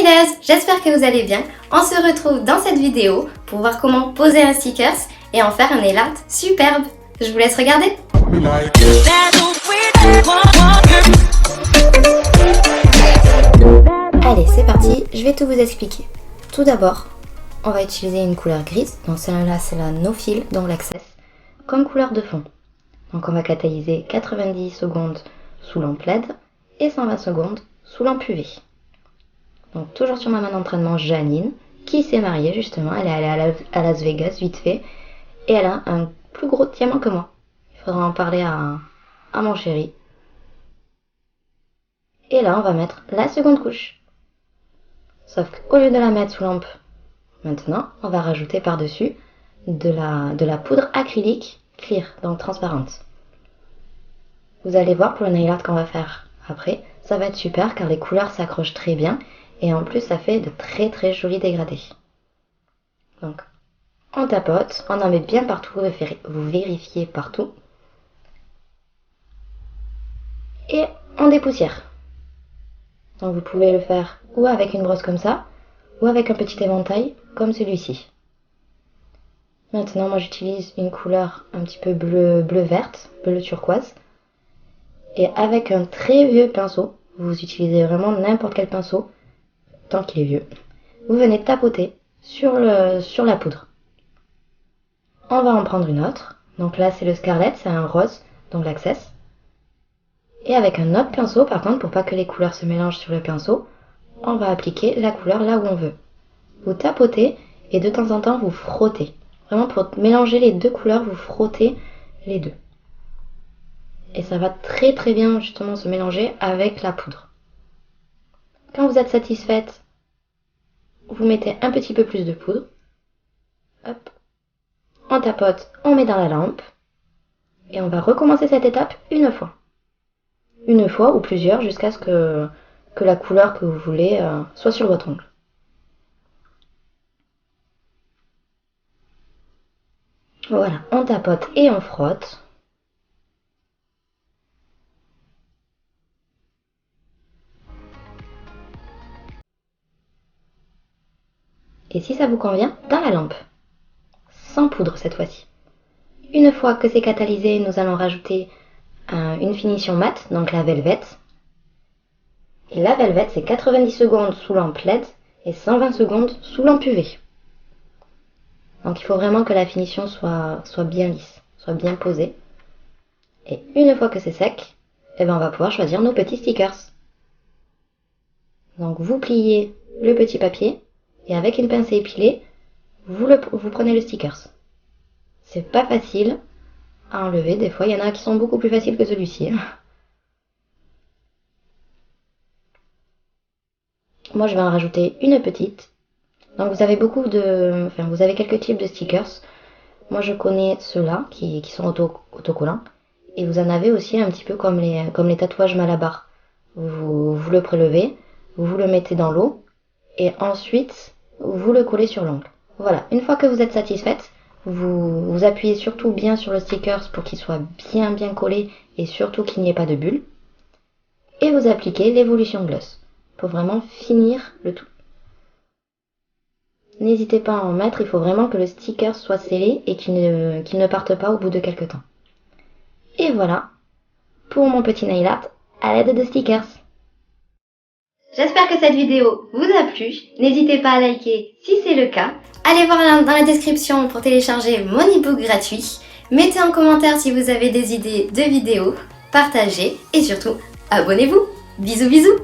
Smileys, j'espère que vous allez bien. On se retrouve dans cette vidéo pour voir comment poser un stickers et en faire un nail art superbe. Je vous laisse regarder. Allez, c'est parti, je vais tout vous expliquer. Tout d'abord, on va utiliser une couleur grise, donc celle-là c'est la No Fill, donc l'Access, comme couleur de fond. Donc on va catalyser 90 secondes sous lampe LED et 120 secondes sous lampe UV. Donc toujours sur ma main d'entraînement, Janine, qui s'est mariée justement, elle est allée à Las Vegas vite fait, et elle a un plus gros diamant que moi. Il faudra en parler à mon chéri. Et là on va mettre la seconde couche. Sauf qu'au lieu de la mettre sous lampe, maintenant on va rajouter par-dessus de la poudre acrylique clear, donc transparente. Vous allez voir pour le nail art qu'on va faire après, ça va être super car les couleurs s'accrochent très bien. Et en plus, ça fait de très très jolis dégradés. Donc, on tapote, on en met bien partout, vous vérifiez partout. Et on dépoussière. Donc vous pouvez le faire ou avec une brosse comme ça, ou avec un petit éventail comme celui-ci. Maintenant, moi j'utilise une couleur un petit peu bleu-verte, bleu turquoise. Et avec un très vieux pinceau, vous utilisez vraiment n'importe quel pinceau, tant qu'il est vieux, vous venez tapoter sur la poudre. On va en prendre une autre, donc là c'est le Scarlet, c'est un rose, donc l'Access. Et avec un autre pinceau, par contre, pour pas que les couleurs se mélangent sur le pinceau, on va appliquer la couleur là où on veut. Vous tapotez et de temps en temps vous frottez. Vraiment pour mélanger les deux couleurs, vous frottez les deux. Et ça va très très bien justement se mélanger avec la poudre. Quand vous êtes satisfaite, vous mettez un petit peu plus de poudre. Hop. On tapote, on met dans la lampe. Et on va recommencer cette étape une fois. Une fois ou plusieurs jusqu'à ce que la couleur que vous voulez soit sur votre ongle. Voilà, on tapote et on frotte. Et si ça vous convient, dans la lampe. Sans poudre cette fois-ci. Une fois que c'est catalysé, nous allons rajouter une finition mate, donc la Velvet. Et la Velvet, c'est 90 secondes sous lampe LED et 120 secondes sous lampe UV. Donc il faut vraiment que la finition soit bien lisse, soit bien posée. Et une fois que c'est sec, eh ben on va pouvoir choisir nos petits stickers. Donc vous pliez le petit papier et avec une pince épilée, vous prenez le stickers. C'est pas facile à enlever, des fois il y en a qui sont beaucoup plus faciles que celui-ci. Moi je vais en rajouter une petite. Donc vous avez vous avez quelques types de stickers. Moi je connais ceux-là qui sont autocollants. Et vous en avez aussi un petit peu comme les tatouages Malabar. Vous le prélevez, vous le mettez dans l'eau et ensuite vous le collez sur l'ongle. Voilà, une fois que vous êtes satisfaite, vous appuyez surtout bien sur le sticker pour qu'il soit bien collé et surtout qu'il n'y ait pas de bulles. Et vous appliquez l'évolution gloss pour vraiment finir le tout. N'hésitez pas à en mettre, il faut vraiment que le sticker soit scellé et qu'il ne parte pas au bout de quelques temps. Et voilà pour mon petit nail art à l'aide de stickers. J'espère que cette vidéo vous a plu. N'hésitez pas à liker si c'est le cas. Allez voir dans la description pour télécharger mon e-book gratuit. Mettez en commentaire si vous avez des idées de vidéos. Partagez et surtout, abonnez-vous. Bisous bisous.